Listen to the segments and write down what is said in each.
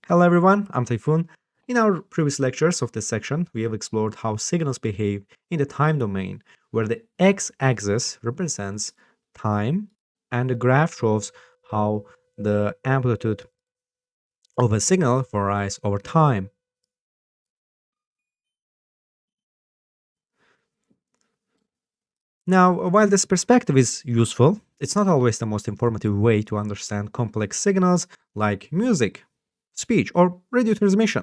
Hello everyone, I'm Typhoon. In our previous lectures of this section, we have explored how signals behave in the time domain, where the x-axis represents time and the graph shows how the amplitude of a signal varies over time. Now, while this perspective is useful, it's not always the most informative way to understand complex signals like music, speech, or radio transmission.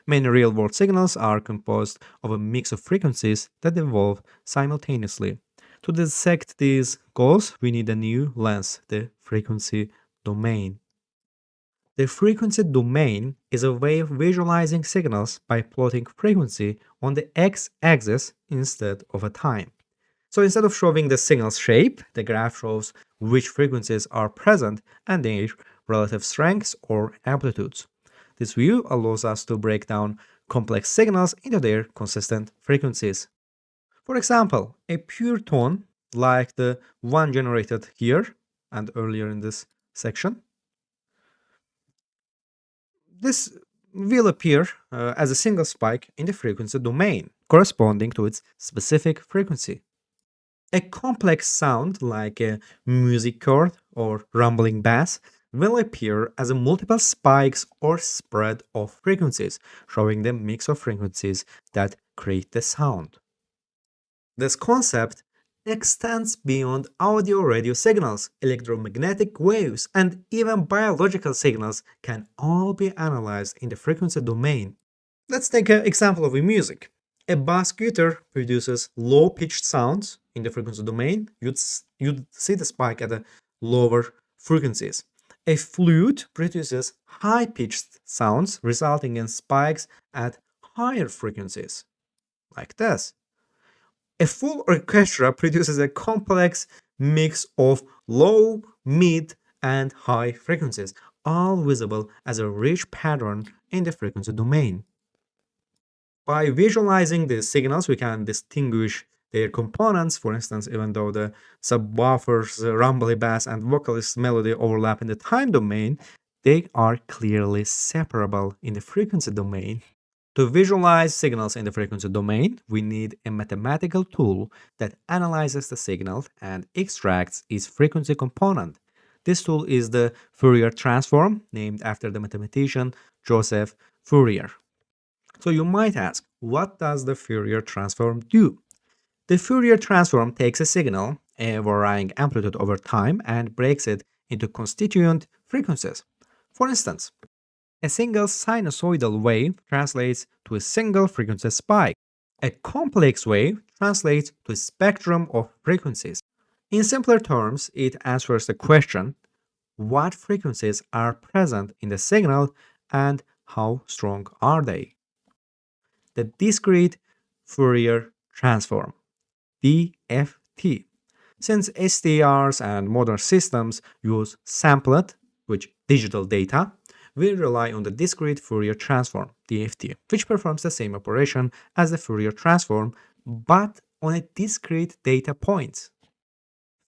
Many real-world signals are composed of a mix of frequencies that evolve simultaneously. To dissect these goals, we need a new lens, the frequency domain. The frequency domain is a way of visualizing signals by plotting frequency on the x-axis instead of a time. So instead of showing the signal's shape, the graph shows which frequencies are present and their relative strengths or amplitudes. This view allows us to break down complex signals into their consistent frequencies. For example, a pure tone, like the one generated here and earlier in this section, this will appear as a single spike in the frequency domain, corresponding to its specific frequency. A complex sound like a music chord or rumbling bass will appear as a multiple spikes or spread of frequencies, showing the mix of frequencies that create the sound. This concept extends beyond audio radio signals, electromagnetic waves, and even biological signals can all be analyzed in the frequency domain. Let's take an example of a music. A bass guitar produces low-pitched sounds in the frequency domain. You'd see the spike at the lower frequencies. A flute produces high-pitched sounds, resulting in spikes at higher frequencies, like this. A full orchestra produces a complex mix of low, mid, and high frequencies, all visible as a rich pattern in the frequency domain. By visualizing these signals, we can distinguish their components. For instance, even though the subwoofer's rumbly bass and vocalist melody overlap in the time domain, they are clearly separable in the frequency domain. To visualize signals in the frequency domain, we need a mathematical tool that analyzes the signal and extracts its frequency component. This tool is the Fourier transform, named after the mathematician Joseph Fourier. So you might ask, what does the Fourier transform do? The Fourier transform takes a signal, a varying amplitude over time, and breaks it into constituent frequencies. For instance, a single sinusoidal wave translates to a single frequency spike. A complex wave translates to a spectrum of frequencies. In simpler terms, it answers the question, what frequencies are present in the signal and how strong are they? The discrete Fourier transform, DFT. Since STRs and modern systems use sampled, which digital data, we rely on the discrete Fourier transform, DFT, which performs the same operation as the Fourier transform, but on a discrete data points.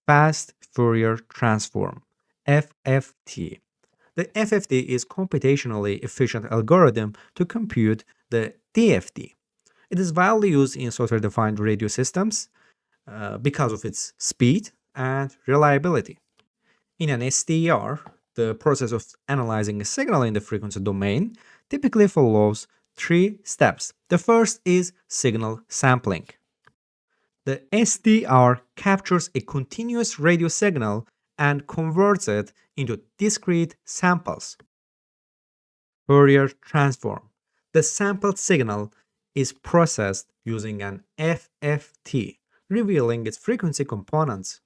Fast Fourier transform, FFT. The FFT is computationally efficient algorithm to compute the DFT. It is widely used in software-defined radio systems because of its speed and reliability. In an SDR, the process of analyzing a signal in the frequency domain typically follows three steps. The first is signal sampling. The SDR captures a continuous radio signal and converts it into discrete samples. Fourier transform. The sampled signal is processed using an FFT, revealing its frequency components.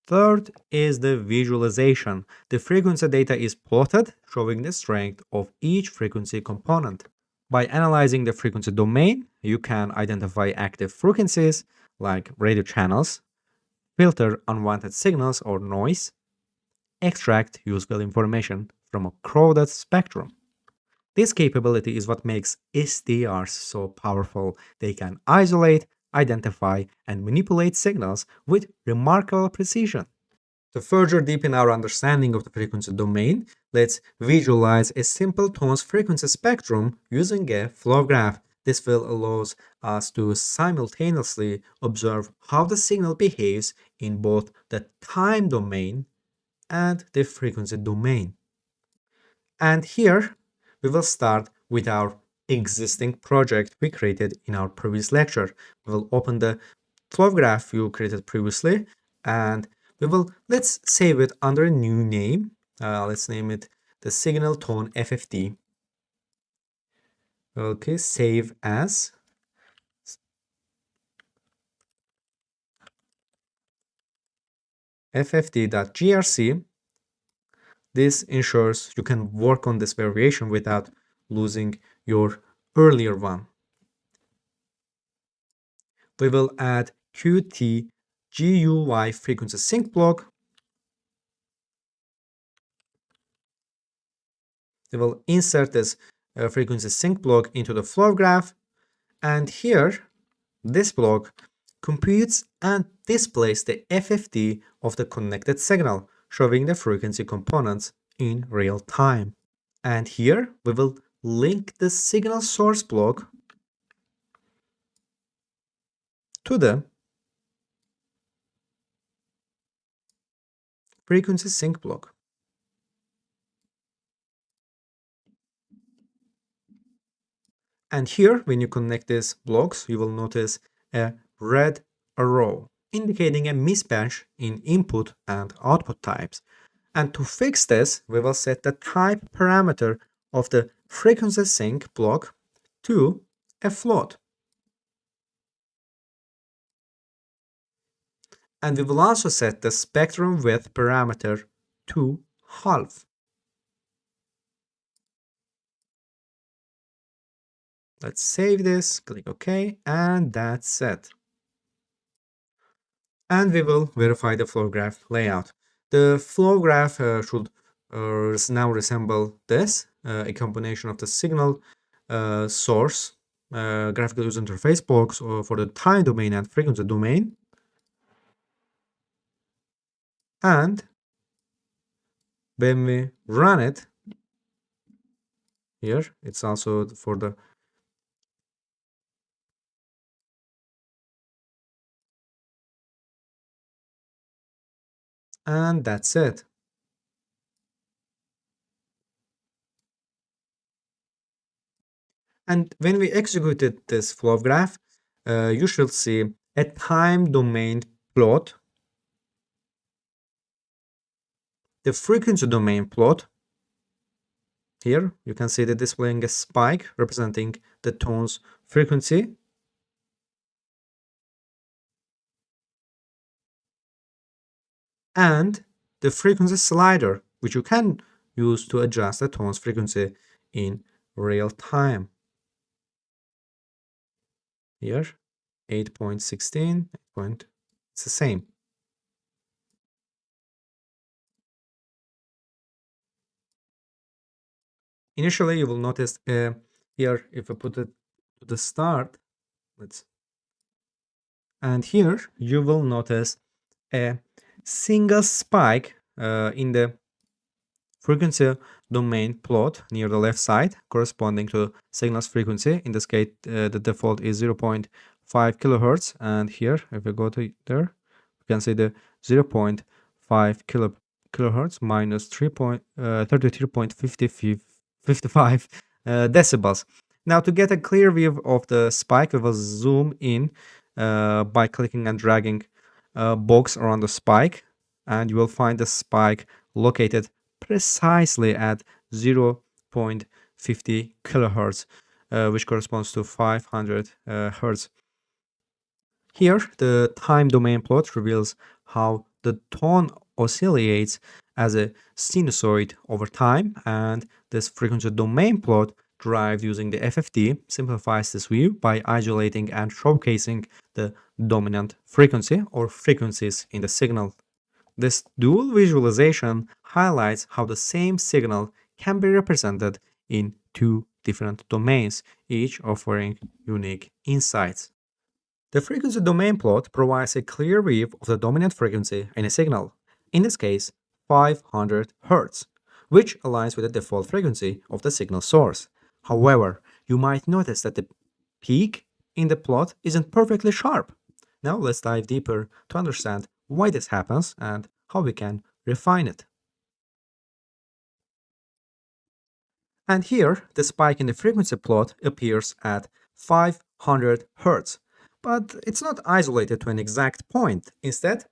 Third is the visualization. The frequency data is plotted, showing the strength of each frequency component. By analyzing the frequency domain, you can identify active frequencies like radio channels, filter unwanted signals or noise, extract useful information from a crowded spectrum. This capability is what makes SDRs so powerful. They can isolate, identify, and manipulate signals with remarkable precision. To further deepen our understanding of the frequency domain, let's visualize a simple tone's frequency spectrum using a flow graph. This will allow us to simultaneously observe how the signal behaves in both the time domain and the frequency domain. And here we will start with our existing project we created in our previous lecture. We will open the flow graph you created previously, and let's save it under a new name. Let's name it the signal tone FFT. Okay, save as. FFT.grc. This ensures you can work on this variation without losing your earlier one. We will add Qt GUI frequency sync block. We will insert this frequency sync block into the flow graph, and here this block computes and displays the FFT of the connected signal, showing the frequency components in real time. And here we will link the signal source block to the frequency sync block. And here, when you connect these blocks, you will notice a red arrow indicating a mismatch in input and output types. And to fix this, we will set the type parameter of the frequency sync block to a float. And we will also set the spectrum width parameter to half. Let's save this, click OK, and that's it. And we will verify the flow graph layout. The flow graph should now resemble this, a combination of the signal source, graphical user interface blocks for the time domain and frequency domain. And when we run it, here, it's also for the and that's it. And when we executed this flow graph, you should see a time domain plot, the frequency domain plot. Here you can see the displaying a spike representing the tone's frequency. And the frequency slider, which you can use to adjust the tone's frequency in real time. Here, 8.16, it's the same. Initially, you will notice here, if I put it to the start, and here you will notice a single spike in the frequency domain plot near the left side, corresponding to signal's frequency. In this case, the default is 0.5 kilohertz, and here, if we go to there, you can see the 0.5 kilohertz minus 33.55 decibels. Now, to get a clear view of the spike, we will zoom in by clicking and dragging a box around the spike, and you will find the spike located precisely at 0.50 kilohertz, which corresponds to 500 hertz. Here, the time domain plot reveals how the tone oscillates as a sinusoid over time, and this frequency domain plot derived using the FFT simplifies this view by isolating and showcasing the dominant frequency or frequencies in the signal. This dual visualization highlights how the same signal can be represented in two different domains, each offering unique insights. The frequency domain plot provides a clear view of the dominant frequency in a signal. in this case 500 Hz, which aligns with the default frequency of the signal source. However, you might notice that the peak in the plot isn't perfectly sharp. Now let's dive deeper to understand why this happens and how we can refine it. And here, the spike in the frequency plot appears at 500 Hz, but it's not isolated to an exact point. Instead,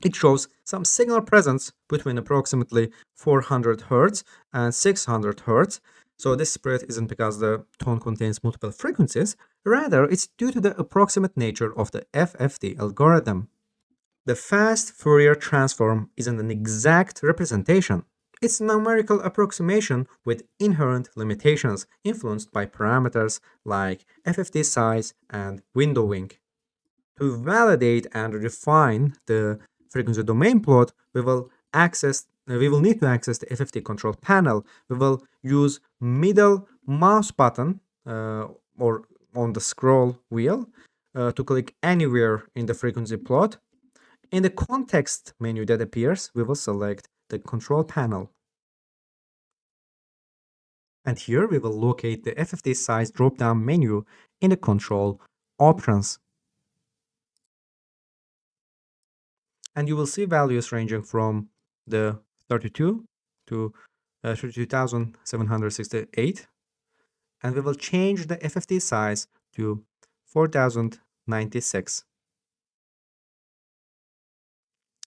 it shows some signal presence between approximately 400 Hz and 600 Hz. So this spread isn't because the tone contains multiple frequencies, rather it's due to the approximate nature of the FFT algorithm. The fast Fourier transform isn't an exact representation. It's a numerical approximation with inherent limitations influenced by parameters like FFT size and windowing. To validate and refine the frequency domain plot, we will need to access the FFT control panel. We will use middle mouse button or on the scroll wheel to click anywhere in the frequency plot. In the context menu that appears, we will select the control panel. And here we will locate the FFT size drop-down menu in the control options. And you will see values ranging from the 32 to 32,768. And we will change the FFT size to 4096.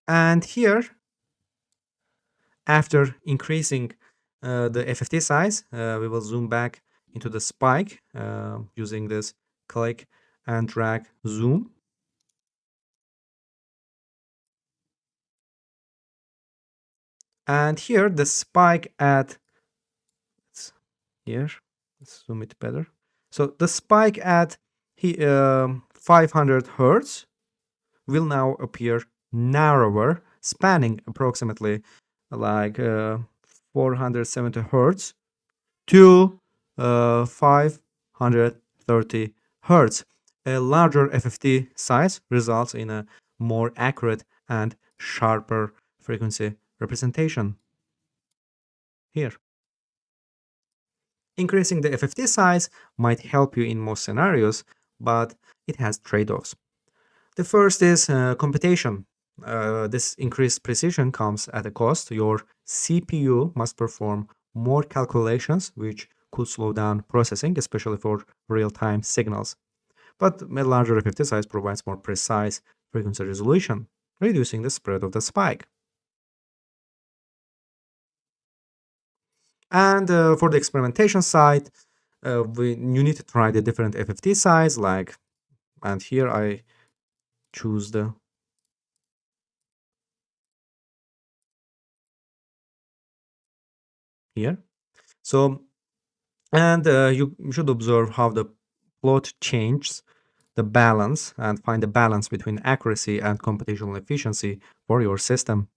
And here, after increasing the FFT size, we will zoom back into the spike using this click and drag zoom. And here the spike at, here, let's zoom it better. So the spike at 500 Hz will now appear narrower, spanning approximately like 470 Hz to 530 Hz. A larger FFT size results in a more accurate and sharper frequency representation. Here. Increasing the FFT size might help you in most scenarios, but it has trade-offs. The first is computation. This increased precision comes at a cost. Your CPU must perform more calculations, which could slow down processing, especially for real-time signals. But a larger FFT size provides more precise frequency resolution, reducing the spread of the spike. And for the experimentation side, you need to try the different FFT size, and here I choose the here. So, and you should observe how the plot changes the balance and find the balance between accuracy and computational efficiency for your system.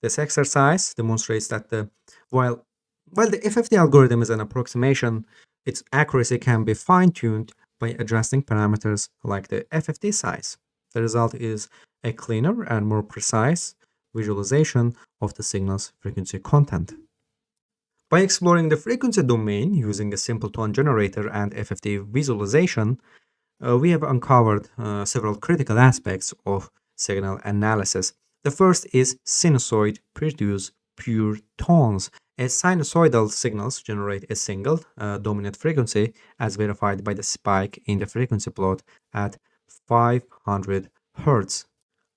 This exercise demonstrates that while the FFT algorithm is an approximation, its accuracy can be fine-tuned by adjusting parameters like the FFT size. The result is a cleaner and more precise visualization of the signal's frequency content. By exploring the frequency domain using a simple tone generator and FFT visualization, we have uncovered several critical aspects of signal analysis. The first is sinusoid produce pure tones. As sinusoidal signals generate a single dominant frequency as verified by the spike in the frequency plot at 500 Hz.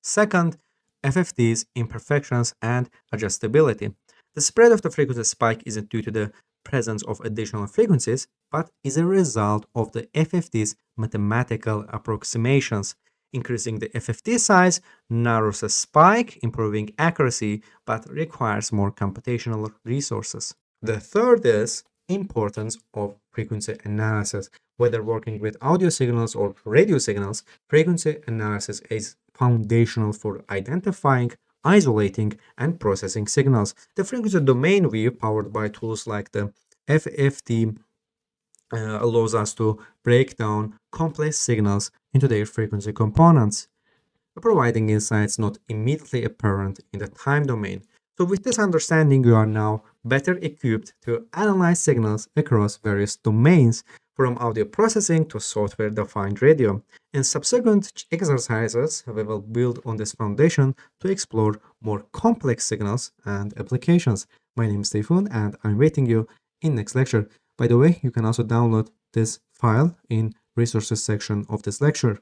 Second, FFT's imperfections and adjustability. The spread of the frequency spike isn't due to the presence of additional frequencies, but is a result of the FFT's mathematical approximations. Increasing the FFT size narrows the spike, improving accuracy, but requires more computational resources. The third is importance of frequency analysis. Whether working with audio signals or radio signals, frequency analysis is foundational for identifying, isolating, and processing signals. The frequency domain view, powered by tools like the FFT, allows us to break down complex signals into their frequency components. providing insights not immediately apparent in the time domain. So with this understanding, you are now better equipped to analyze signals across various domains, from audio processing to software-defined radio. In subsequent exercises, we will build on this foundation to explore more complex signals and applications. My name is Stefan, and I'm waiting you in next lecture. By the way, you can also download this file in resources section of this lecture.